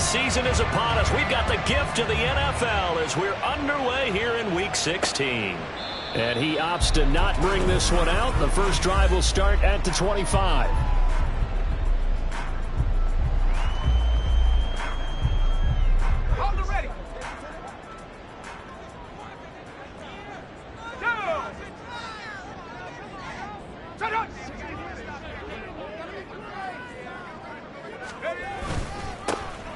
season is upon us. We've got the gift of the NFL as we're underway here in Week 16. And he opts to not bring this one out. The first drive will start at the 25.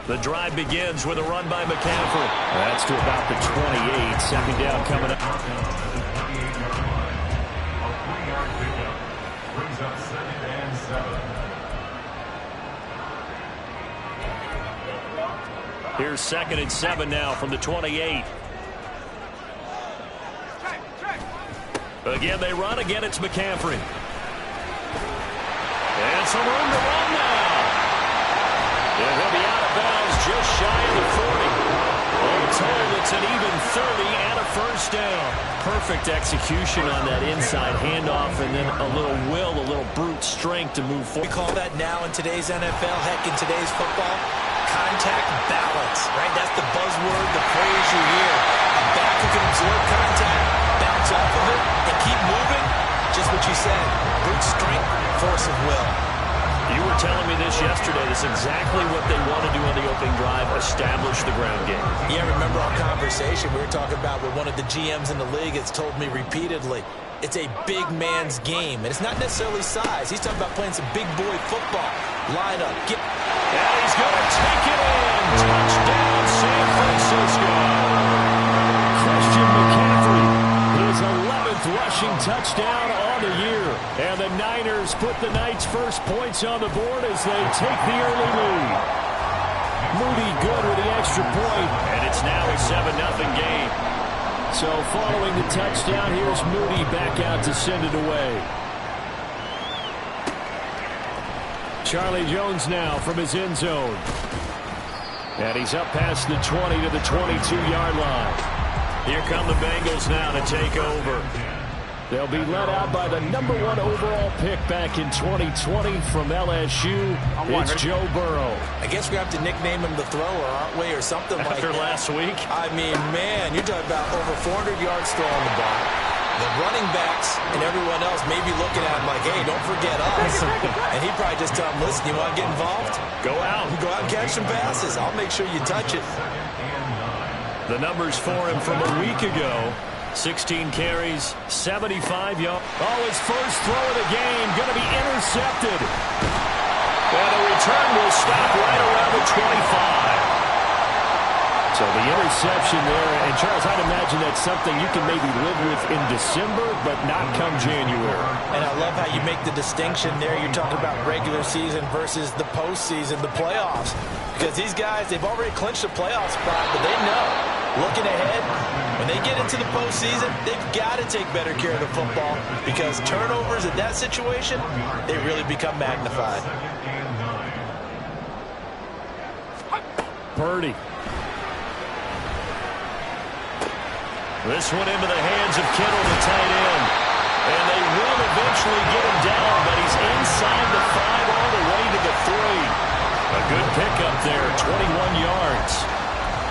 The drive begins with a run by McCaffrey. That's to about the 28. Second down coming up. Here's 2nd and 7 now from the 28. Again, they run. Again, it's McCaffrey. And some room to run now. And he'll be out of bounds just shy of the 40. All told, it's an even 30 and a first down. Perfect execution on that inside handoff, and then a little will, a little brute strength to move forward. We call that now in today's NFL, heck, in today's football, contact balance, right? That's the buzzword, the phrase you hear. A back who can absorb contact, bounce off of it, and keep moving. Just what you said, brute strength, force of will. You were telling me this yesterday. This is exactly what they want to do on the opening drive, establish the ground game. Yeah, remember our conversation we were talking about with one of the GMs in the league has told me repeatedly, it's a big man's game. And it's not necessarily size. He's talking about playing some big boy football. Line up. And he's going to take it in. Touchdown, San Francisco. Christian McCaffrey, his 11th rushing touchdown on the year. And the Niners put the Knights' first points on the board as they take the early lead. Moody good with the extra point. And it's now a 7-0 game. So following the touchdown, here's Moody back out to send it away. Charlie Jones now from his end zone. And he's up past the 20 to the 22-yard line. Here come the Bengals now to take over. They'll be led out by the #1 overall pick back in 2020 from LSU. It's Joe Burrow. I guess we have to nickname him the thrower, aren't we, or something like that. After last week? I mean, man, you're talking about over 400 yards throwing the ball. The running backs and everyone else may be looking at him like, hey, don't forget us. And he'd probably just tell him, listen, you want to get involved? Go out. Go out and catch some passes. I'll make sure you touch it. The numbers for him from a week ago. 16 carries, 75 yards. Oh, his first throw of the game going to be intercepted. And the return will stop right around the 25. So the interception there, and Charles, I'd imagine that's something you can maybe live with in December, but not come January. And I love how you make the distinction there. You're talking about regular season versus the postseason, the playoffs. Because these guys, they've already clinched a playoff spot, but they know, looking ahead, when they get into the postseason, they've got to take better care of the football because turnovers in that situation, they really become magnified. Purdy. This one into the hands of Kittle, the tight end. And they will eventually get him down, but he's inside the 5 all the way to the 3. A good pickup there, 21 yards.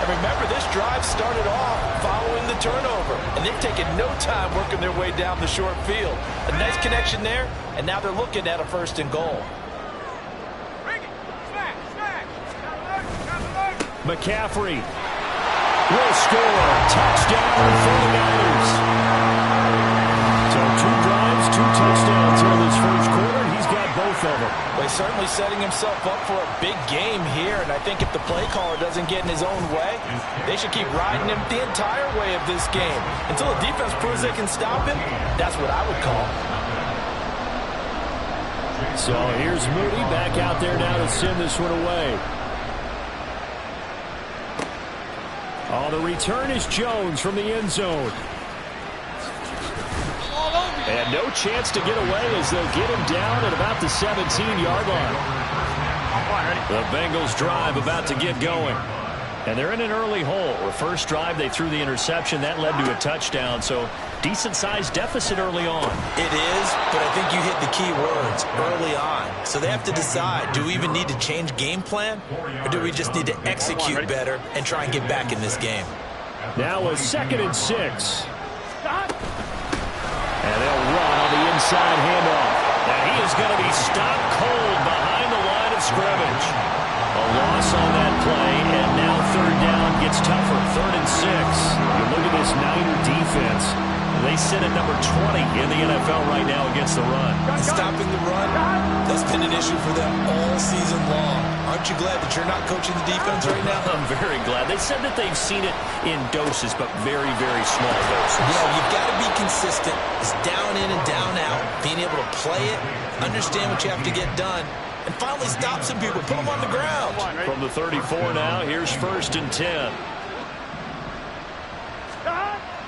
And remember, this drive started off following the turnover, and they've taken no time working their way down the short field. A nice connection there, and now they're looking at a 1st and goal. McCaffrey will score. Touchdown for the Niners. So 2 drives, 2 touchdowns here in this first quarter. He's got both of them. Well, he's certainly setting himself up for a big game here, and I think if the play caller doesn't get in his own way, they should keep riding him the entire way of this game. Until the defense proves they can stop him, that's what I would call. So here's Moody back out there now to send this one away. Oh, the return is Jones from the end zone. And no chance to get away as they'll get him down at about the 17-yard line. The Bengals drive about to get going. And they're in an early hole. The first drive, they threw the interception. That led to a touchdown. So decent-sized deficit early on. It is, but I think you hit the key words, early on. So they have to decide, do we even need to change game plan? Or do we just need to execute better and try and get back in this game? Now a 2nd and 6. And they'll run on the inside handoff. And he is going to be stopped cold behind the line of scrimmage. A loss on that play, and now 3rd down gets tougher. 3rd and 6. You look at this Niner defense. They sit at number 20 in the NFL right now against the run. And stopping the run, that's been an issue for them all season long. Aren't you glad that you're not coaching the defense right now? I'm very glad. They said that they've seen it in doses, but very, very small doses. You know, you've got to be consistent. It's down in and down out. Being able to play it, understand what you have to get done, and finally stop some people, put them on the ground. From the 34 now, here's 1st and 10.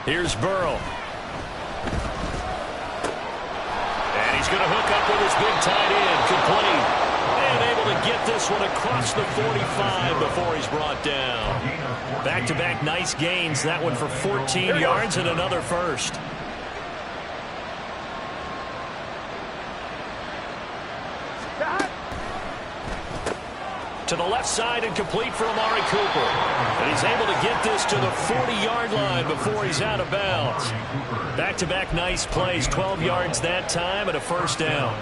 Here's Burrow. And he's going to hook up with his big tight end, complete. And able to get this one across the 45 before he's brought down. Back-to-back nice gains. That one for 14 yards and another first. To the left side and complete for Amari Cooper. And he's able to get this to the 40-yard line before he's out of bounds. Back-to-back nice plays, 12 yards that time and a 1st down.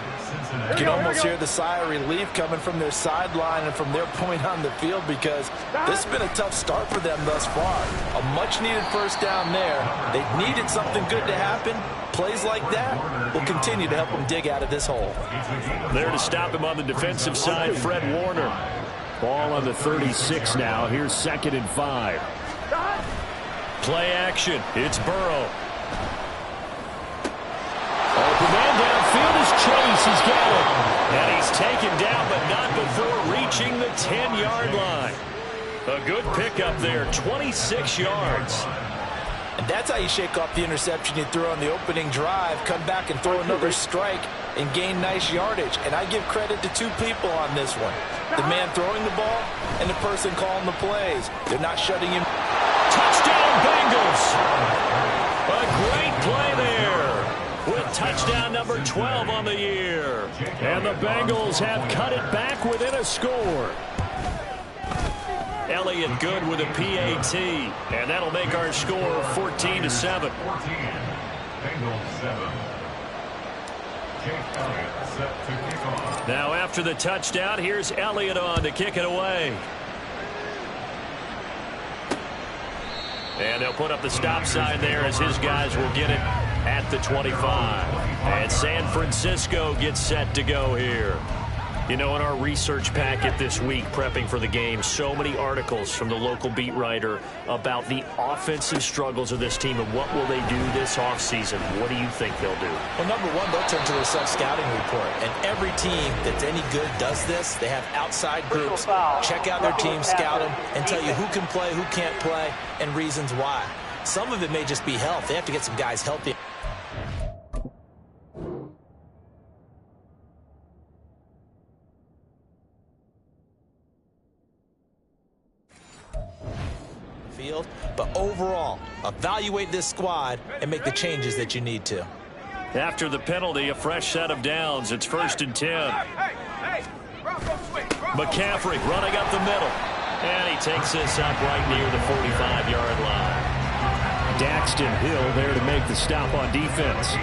You can almost hear the sigh of relief coming from their sideline and from their point on the field because this has been a tough start for them thus far. A much-needed 1st down there. They've needed something good to happen. Plays like that will continue to help them dig out of this hole. There to stop him on the defensive side, Fred Warner. Ball on the 36 now. Here's 2nd and 5. Play action. It's Burrow. Open man downfield is Chase. He's got it. And he's taken down, but not before reaching the 10-yard line. A good pickup there, 26 yards. And that's how you shake off the interception you threw on the opening drive, come back and throw another strike and gain nice yardage. And I give credit to 2 people on this one. The man throwing the ball and the person calling the plays. They're not shutting him. Touchdown, Bengals. A great play there with touchdown number 12 on the year. And the Bengals have cut it back within a score. Elliott good with a PAT, and that'll make our score 14-7. Now after the touchdown, here's Elliott on to kick it away. And they'll put up the stop sign there as his guys will get it at the 25. And San Francisco gets set to go here. You know, in our research packet this week, prepping for the game, so many articles from the local beat writer about the offensive struggles of this team and what will they do this offseason. What do you think they'll do? Well, number one, they'll turn to their self-scouting report. And every team that's any good does this. They have outside groups. Check out their team, scout them, and tell you who can play, who can't play, and reasons why. Some of it may just be health. They have to get some guys healthy. But overall, evaluate this squad and make the changes that you need to. After the penalty, a fresh set of downs. It's 1st and 10. McCaffrey running up the middle. And he takes this up right near the 45-yard line. Daxton Hill there to make the stop on defense.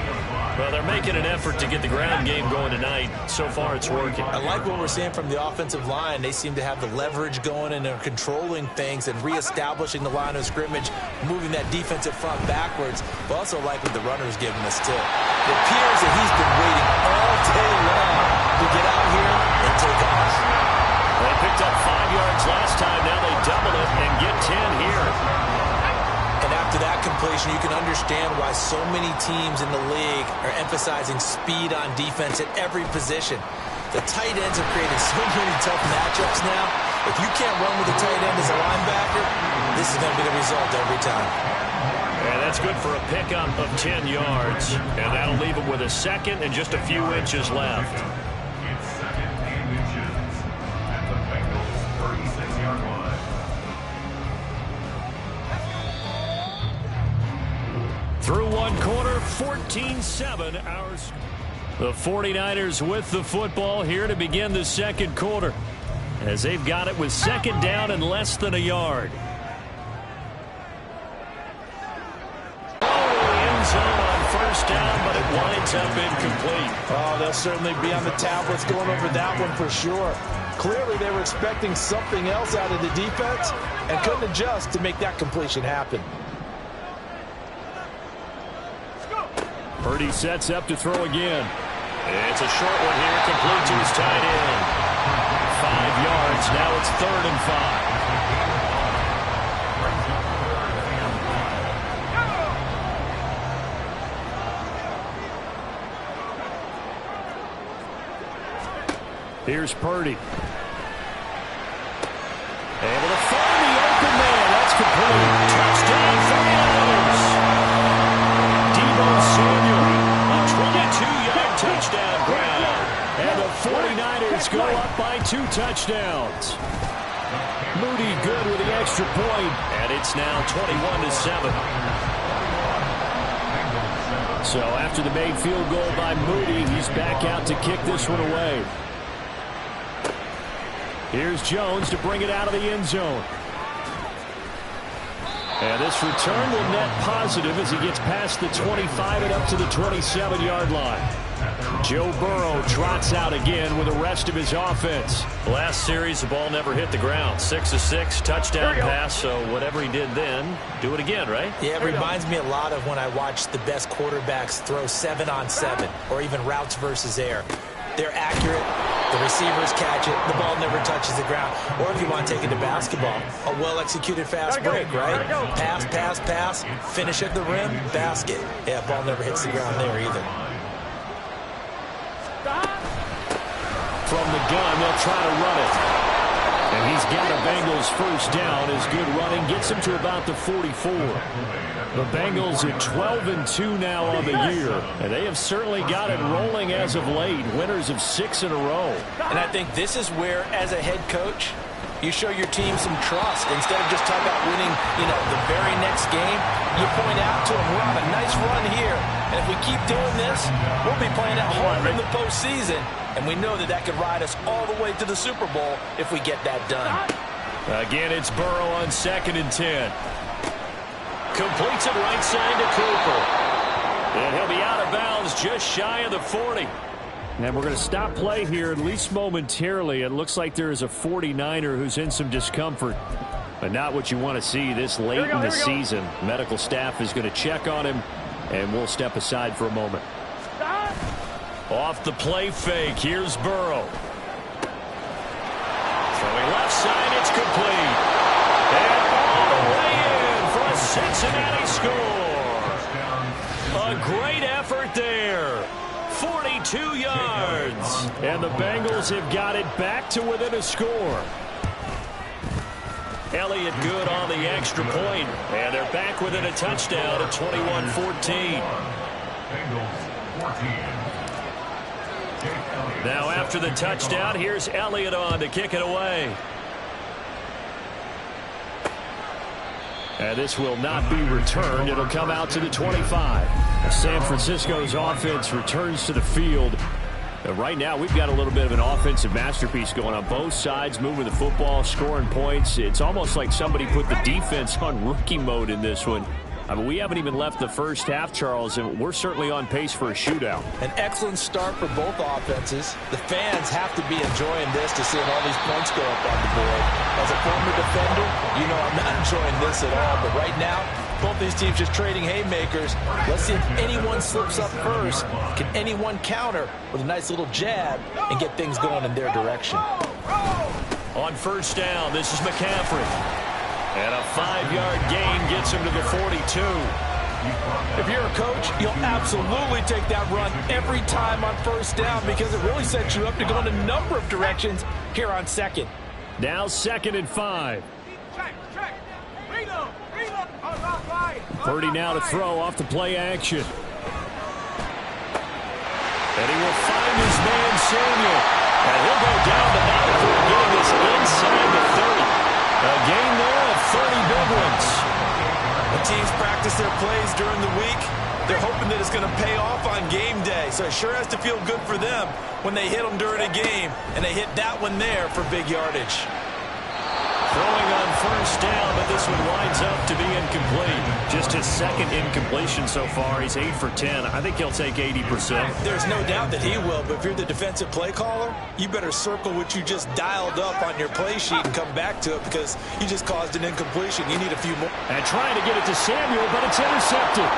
Well, they're making an effort to get the ground game going tonight. So far, it's working. I like what we're seeing from the offensive line. They seem to have the leverage going, and they're controlling things and reestablishing the line of scrimmage, moving that defensive front backwards. But also like what the runner's giving us, too. It appears that he's been waiting all day long to get out here and take off. They picked up 5 yards last time. Now they double it and get 10 here. And after that completion, you can understand why so many teams in the league are emphasizing speed on defense at every position. The tight ends have created so many tough matchups now. If you can't run with the tight end as a linebacker, this is going to be the result every time. And that's good for a pickup of 10 yards. And that'll leave them with a second and just a few inches left. Through one quarter, 14-7. The 49ers with the football here to begin the second quarter, as they've got it with second down and less than a yard. End zone on first down, but it winds up incomplete. Oh, they'll certainly be on the tablets going over that one for sure. Clearly, they were expecting something else out of the defense and couldn't adjust to make that completion happen. Purdy sets up to throw again. It's a short one here, complete to his tight end. 5 yards, now it's 3rd and 5. Here's Purdy. Able to find the open man. That's complete. Touchdown, 49ers. Deebo Samuel, a 22-yard touchdown grab. And the 49ers go up by 2 touchdowns. Moody good with the extra point. And it's now 21-7. So after the made field goal by Moody, he's back out to kick this one away. Here's Jones to bring it out of the end zone. And this return will net positive as he gets past the 25 and up to the 27-yard line. Joe Burrow trots out again with the rest of his offense. Last series, the ball never hit the ground. 6 of 6, touchdown pass, so whatever he did then, do it again, right? Yeah, it reminds me a lot of when I watch the best quarterbacks throw 7-on-7 or even routes versus air. They're accurate. The receivers catch it. The ball never touches the ground. Or if you want to take it to basketball, a well-executed fast break, right? Pass, pass, pass. Finish at the rim, basket. Yeah, ball never hits the ground there either. From the gun, they'll try to run it. And he's got a Bengals first down. His good running gets him to about the 44. The Bengals are 12-2 now on the year, and they have certainly got it rolling as of late. Winners of 6 in a row. And I think this is where, as a head coach, you show your team some trust. Instead of just talking about winning, the very next game, you point out to them, we're on a nice run here, and if we keep doing this, we'll be playing at home in the postseason, and we know that could ride us all the way to the Super Bowl if we get that done. Again, it's Burrow on 2nd and 10. Completes it right side to Cooper. And he'll be out of bounds just shy of the 40. And we're going to stop play here, at least momentarily. It looks like there is a 49er who's in some discomfort, but not what you want to see this late in the season. Medical staff is going to check on him, and we'll step aside for a moment. Off the play fake, here's Burrow. Throwing left side, it's complete. And all the way in for a Cincinnati score. A great effort there. 42 yards. And the Bengals have got it back to within a score. Elliott good on the extra point. And they're back within a touchdown at 21-14. Now after the touchdown, here's Elliott on to kick it away. And this will not be returned. It'll come out to the 25. San Francisco's offense returns to the field. And right now, we've got a little bit of an offensive masterpiece going on both sides, moving the football, scoring points. It's almost like somebody put the defense on rookie mode in this one. I mean, we haven't even left the first half, Charles, and we're certainly on pace for a shootout. An excellent start for both offenses. The fans have to be enjoying this to seeing all these points go up on the board. As a former defender, I'm not enjoying this at all. But right now, both these teams just trading haymakers. Let's see if anyone slips up first. Can anyone counter with a nice little jab and get things going in their direction? On first down, this is McCaffrey. And a 5-yard gain gets him to the 42. If you're a coach, you'll absolutely take that run every time on first down because it really sets you up to go in a number of directions here on second. Now 2nd and 5. Purdy now to throw off the play action. And he will find his man Samuel. And he'll go down the line for getting this inside the 30. A gain there of 30 big ones. When teams practice their plays during the week, they're hoping that it's going to pay off on game day. So it sure has to feel good for them when they hit them during a game, and they hit that one there for big yardage. Throwing on first down, but this one winds up to be incomplete. Just his second incompletion so far. He's 8 for 10. I think he'll take 80%. There's no doubt that he will, but if you're the defensive play caller, you better circle what you just dialed up on your play sheet and come back to it because you just caused an incompletion. You need a few more. And trying to get it to Samuel, but it's intercepted.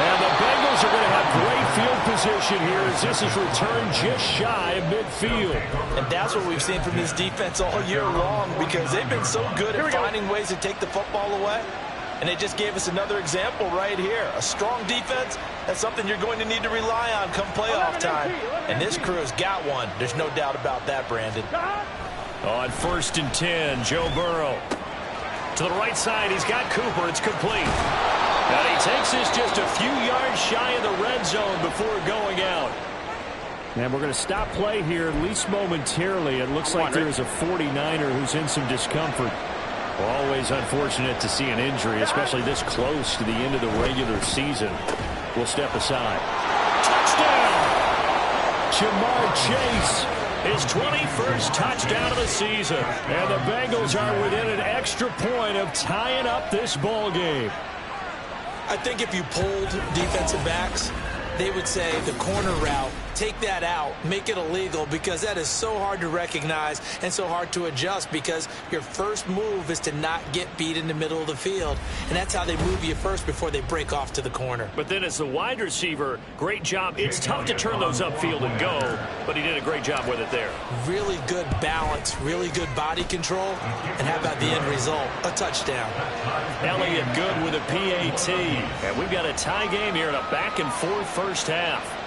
And the Bengals are going to have great field position here as this is returned just shy of midfield. And that's what we've seen from this defense all year long because they've been so good at finding ways to take the football away. And they just gave us another example right here. A strong defense, that's something you're going to need to rely on come playoff time. And this crew's got one. There's no doubt about that, Brandon. On 1st and 10, Joe Burrow. To the right side, he's got Cooper. It's complete. And he takes this just a few yards shy of the red zone before going out. And we're going to stop play here, at least momentarily. It looks like there is a 49er who's in some discomfort. Well, always unfortunate to see an injury, especially this close to the end of the regular season. We'll step aside. Touchdown! Jamar Chase. His 21st touchdown of the season. And the Bengals are within an extra point of tying up this ball game. I think if you polled defensive backs, they would say the corner route, take that out, make it illegal because that is so hard to recognize and so hard to adjust because your first move is to not get beat in the middle of the field. And that's how they move you first before they break off to the corner. But then as the wide receiver, great job. It's tough to turn those upfield and go, but he did a great job with it there. Really good balance, really good body control. And how about the end result? A touchdown. Elliott good with a PAT. And we've got a tie game here in a back-and-forth first half.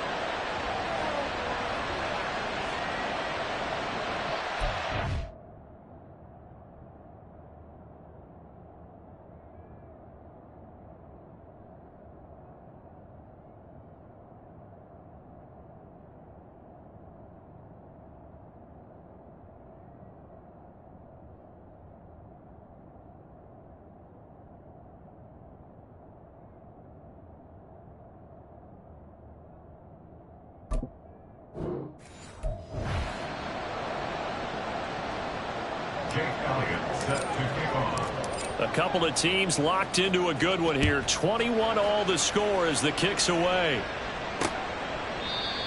A couple of teams locked into a good one here. 21 all the score as the kick's away.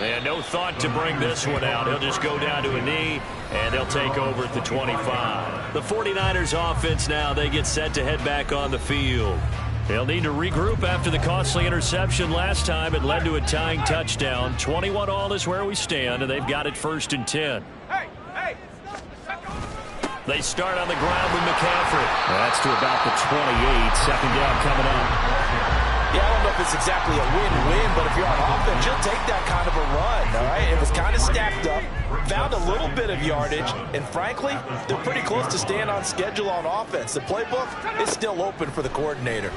And no thought to bring this one out. He'll just go down to a knee, and they'll take over at the 25. The 49ers offense now, they get set to head back on the field. They'll need to regroup after the costly interception last time. It led to a tying touchdown. 21 all is where we stand, and they've got it 1st and 10. They start on the ground with McCaffrey. That's to about the 28. 2nd down coming up. Yeah, I don't know if it's exactly a win-win, but if you're on offense, you'll take that kind of a run, all right? It was kind of stacked up, found a little bit of yardage, and frankly, they're pretty close to staying on schedule on offense. The playbook is still open for the coordinator.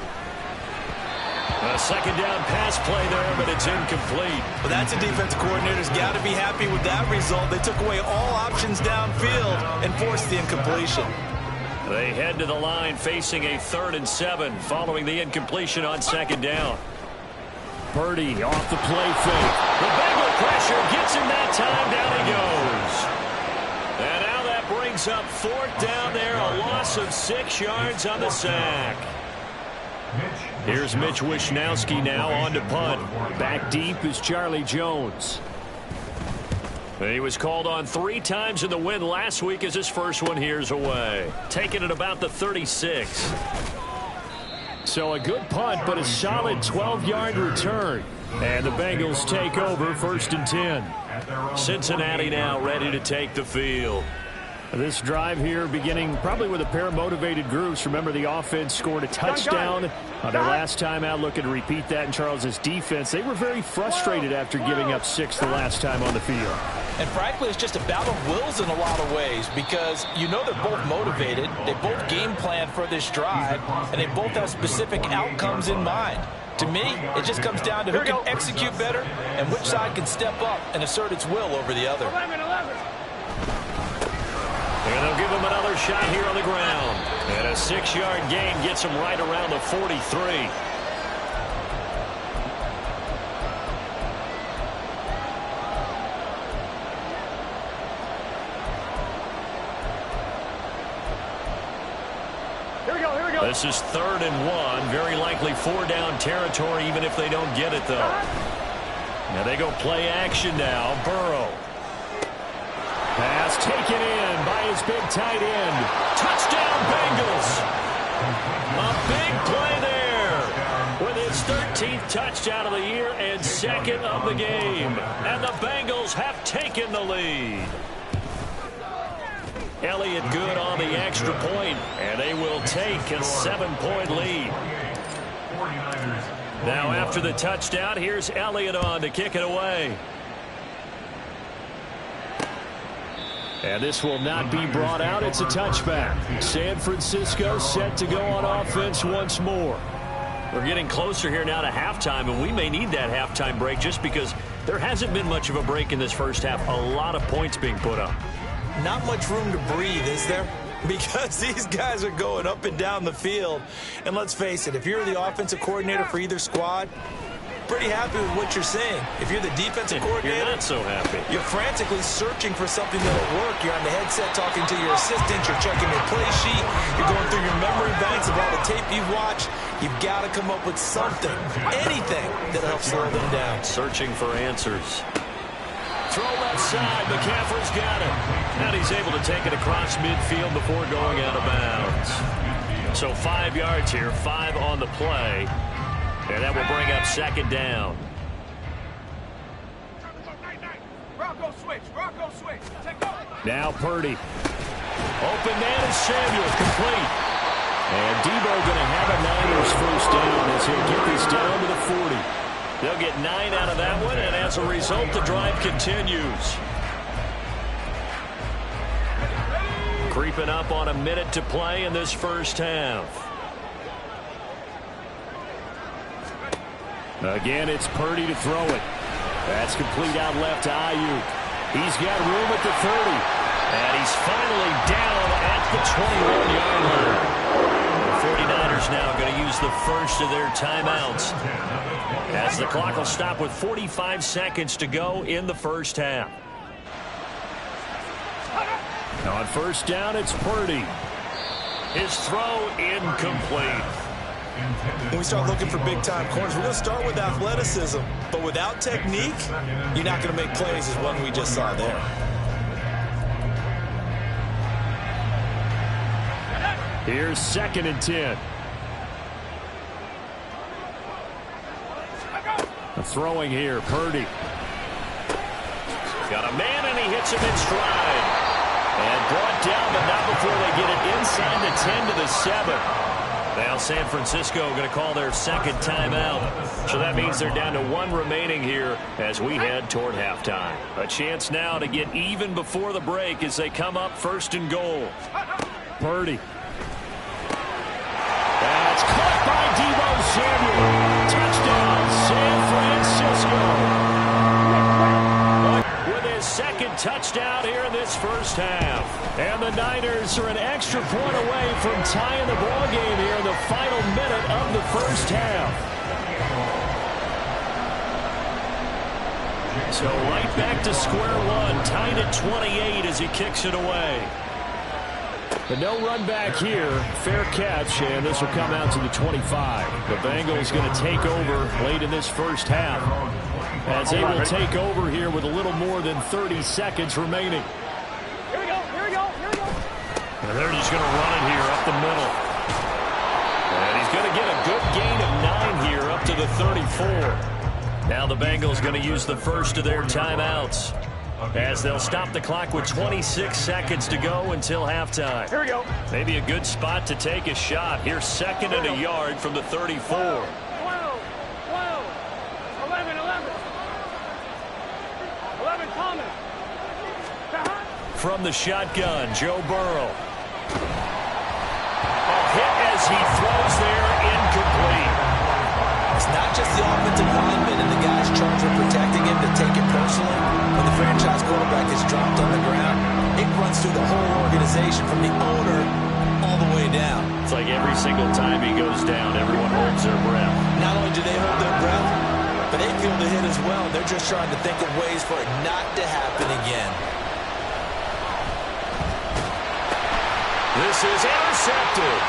A 2nd down pass play there, but it's incomplete. But that's a defense coordinator's got to be happy with that result. They took away all options downfield and forced the incompletion. They head to the line facing a 3rd and 7 following the incompletion on 2nd down. Purdy off the play fake. The Bengal pressure gets him that time. Down he goes. And now that brings up 4th down there. A loss of 6 yards on the sack. Here's Mitch Wishnowsky now on to punt. Back deep is Charlie Jones. He was called on 3 times in the win last week as his first one here's away. Taking it about the 36. So a good punt, but a solid 12-yard return. And the Bengals take over 1st and 10. Cincinnati now ready to take the field. This drive here beginning probably with a pair of motivated groups. Remember, the offense scored a touchdown on their last time out. Looking to repeat that in Charles's defense. They were very frustrated after giving up 6 the last time on the field. And frankly, it's just a battle of wills in a lot of ways because you know they're both motivated. They both game plan for this drive, and they both have specific outcomes in mind. To me, it just comes down to who can execute better and which side can step up and assert its will over the other. And they'll give him another shot here on the ground. And a 6-yard gain gets him right around the 43. This is 3rd and 1. Very likely 4-down territory, even if they don't get it, though. Now they go play action now. Burrow. Pass taken in by his big tight end. Touchdown, Bengals. A big play there with his 13th touchdown of the year and 2nd of the game. And the Bengals have taken the lead. Elliott good on the extra point, and they will take a 7-point lead. Now after the touchdown, here's Elliott on to kick it away. And this will not be brought out. It's a touchback. San Francisco set to go on offense once more. We're getting closer here now to halftime, and we may need that halftime break just because there hasn't been much of a break in this first half. A lot of points being put up. Not much room to breathe, is there? Because these guys are going up and down the field. And let's face it, if you're the offensive coordinator for either squad, pretty happy with what you're seeing. If you're the defensive coordinator, you're not so happy. You're frantically searching for something that'll work. You're on the headset talking to your assistant. You're checking your play sheet. You're going through your memory banks of all the tape you've watched. You've got to come up with something, anything that'll help slow them down. Searching for answers. Throw left side. McCaffrey's got it. And he's able to take it across midfield before going out of bounds. So 5 yards here, 5 on the play. And that will bring up 2nd down. Now Purdy. Open man is Samuel, complete. And Debo going to have a Niners first down as he'll get this down to the 40. They'll get 9 out of that one, and as a result, the drive continues. Creeping up on a minute to play in this first half. Again, it's Purdy to throw it. That's complete out left to Ayuk. He's got room at the 30. And he's finally down at the 21-yard line. The 49ers now going to use the first of their timeouts, as the clock will stop with 45 seconds to go in the first half. On first down, it's Purdy. His throw incomplete. When we start looking for big-time corners, we're going to start with athleticism. But without technique, you're not going to make plays as one we just saw there. Here's 2nd and 10. Throwing here, Purdy. Got a man, and he hits him in stride. And brought down, but not before they get it inside the 10 to the 7. Now San Francisco going to call their 2nd timeout. So that means they're down to 1 remaining here as we head toward halftime. A chance now to get even before the break as they come up 1st and goal. Purdy. That's caught by Debo Samuel. Touchdown, San Francisco. With his 2nd touchdown here in this first half. And the Niners are an extra point away from tying the ball game here in the final minute of the first half. So right back to square one, tied at 28 as he kicks it away. But no run back here. Fair catch, and this will come out to the 25. The Bengals going to take over late in this first half, as they will take over here with a little more than 30 seconds remaining. Here we go. And they're just going to run it here up the middle. And he's going to get a good gain of 9 here up to the 34. Now the Bengals going to use the first of their timeouts, as they'll stop the clock with 26 seconds to go until halftime. Here we go. Maybe a good spot to take a shot. Here's 2nd and a yard from the 34. 12, 11, 11 Thomas. From the shotgun, Joe Burrow. A hit as he throws there, incomplete. It's not just the offensive lineman and the guys charged with protecting him that take it personally. When the franchise quarterback is dropped on the ground, it runs through the whole organization, from the owner all the way down. It's like every single time he goes down, everyone holds their breath. Not only do they hold their breath, but they feel the hit as well. They're just trying to think of ways for it not to happen again. This is intercepted.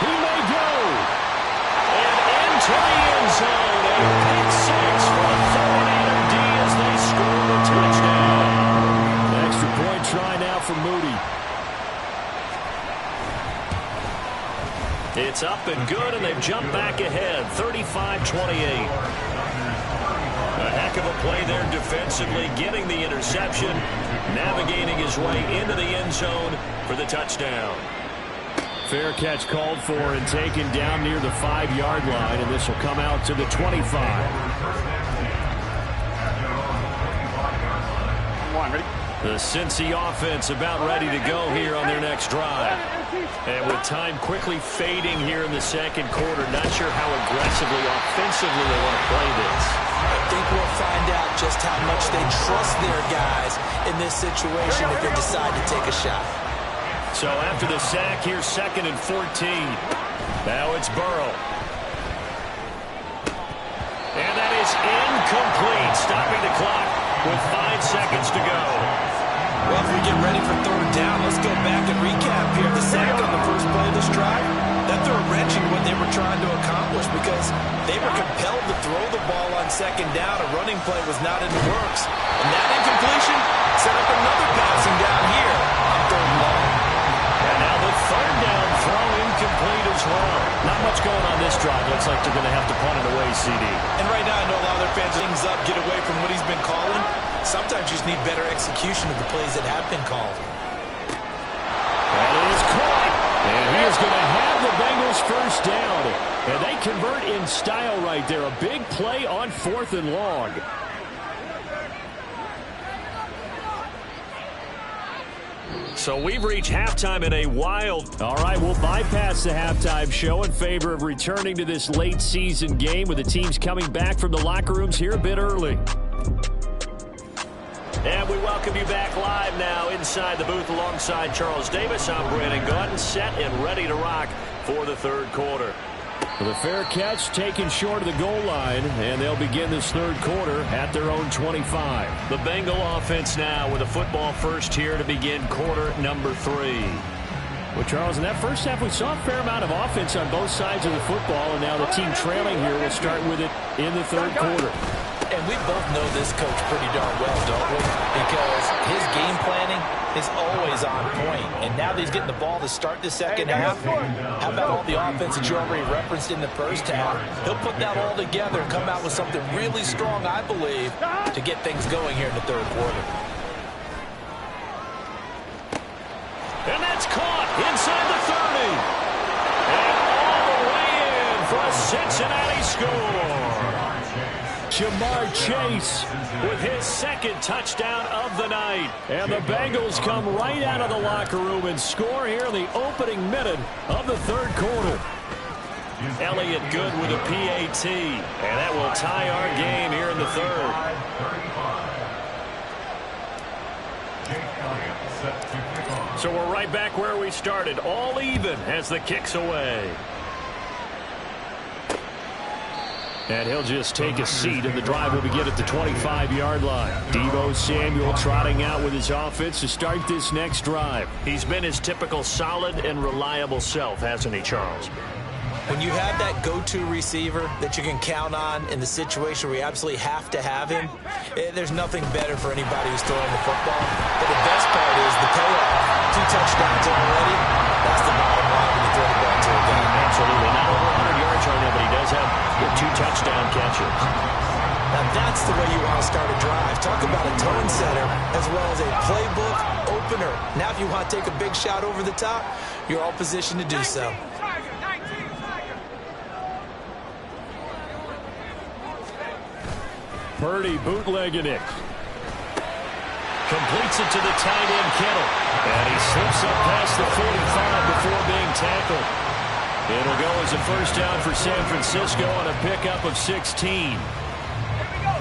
He may go. And into the end zone. A pick six for a 49er D as they score the touchdown. Extra point try now for Moody. It's up and good, and they've jumped back ahead, 35-28. A heck of a play there defensively, getting the interception, navigating his way into the end zone for the touchdown. Fair catch called for and taken down near the 5-yard line, and this will come out to the 25. The Cincy offense about ready to go here on their next drive. And with time quickly fading here in the second quarter, not sure how aggressively, offensively they want to play this. I think we'll find out just how much they trust their guys in this situation if they decide to take a shot. So after the sack, here's 2nd and 14. Now it's Burrow. And that is incomplete, stopping the clock with 5 seconds to go. Well, if we get ready for third down, let's go back and recap here. The sack on the first play of this drive, that threw a wrench in what they were trying to accomplish because they were compelled to throw the ball on second down. A running play was not in the works. And that incompletion set up another passing down here on third and long. And now the third down throw incomplete as well. Not much going on this drive. Looks like they're going to have to punt it away, CD. And right now I know a lot of their fans things up, get away from what he's been calling. Sometimes you just need better execution of the plays that have been called. That is caught. And he is going to have the Bengals first down. And they convert in style right there. A big play on 4th and long. So we've reached halftime in a wild. All right, we'll bypass the halftime show in favor of returning to this late season game with the teams coming back from the locker rooms here a bit early. And we welcome you back live now inside the booth alongside Charles Davis. I'm Brandon Gordon, set and ready to rock for the third quarter. With a fair catch taken short of the goal line, and they'll begin this third quarter at their own 25. The Bengal offense now with a football first here to begin quarter number 3. Well, Charles, in that first half, we saw a fair amount of offense on both sides of the football, and now the team trailing here will start with it in the third quarter. And we both know this coach pretty darn well, don't we? Because his game planning is always on point. And now that he's getting the ball to start the second half, how about all the offense that you already referenced in the first half? He'll put that all together and come out with something really strong, I believe, to get things going here in the third quarter. And that's caught inside the 30. And all the way in for a Cincinnati score. Jamar Chase with his second touchdown of the night. And the Bengals come right out of the locker room and score here in the opening minute of the third quarter. Elliott good with a PAT. And that will tie our game here in the third. So we're right back where we started. All even as the kick's away. And he'll just take a seat, and the drive will begin at the 25-yard line. Deebo Samuel trotting out with his offense to start this next drive. He's been his typical solid and reliable self, hasn't he, Charles? When you have that go-to receiver that you can count on in the situation where you absolutely have to have him, there's nothing better for anybody who's throwing the football. But the best part is the payoff. 2 touchdowns already. That's the bottom line when you throw the ball to a guy. Absolutely. Not over 100 yards right now, but he does have 2 touchdown catches. Now that's the way you want to start a drive. Talk about a tone setter as well as a playbook opener. Now if you want to take a big shot over the top, you're all positioned to do so. Purdy bootlegging it. Completes it to the tight end, Kittle. And he slips up past the 45 before being tackled. It'll go as a first down for San Francisco on a pickup of 16.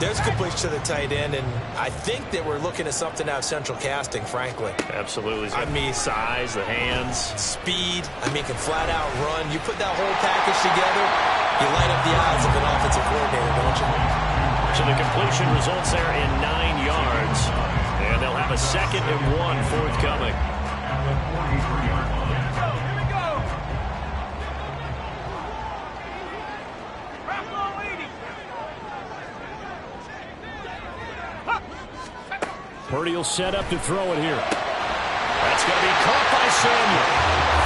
There's a completion to the tight end, and I think that we're looking at something out of central casting, frankly. Absolutely. I mean, size, the hands. Speed. I mean, can flat out run. You put that whole package together, you light up the eyes of an offensive coordinator, don't you? So the completion results there in 9 yards, and they'll have a 2nd and 1 forthcoming. Purdy will set up to throw it here. That's going to be caught by Samuel.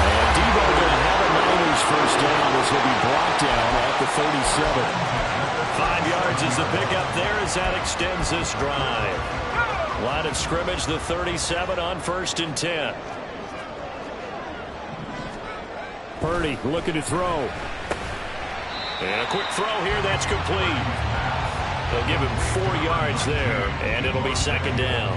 And Debo going to have a Niners first down as he'll be brought down at the 37. 5 yards is the pickup there as that extends this drive. Line of scrimmage, the 37 on 1st and 10. Purdy looking to throw. And a quick throw here, that's complete. They'll give him 4 yards there, and it'll be 2nd down.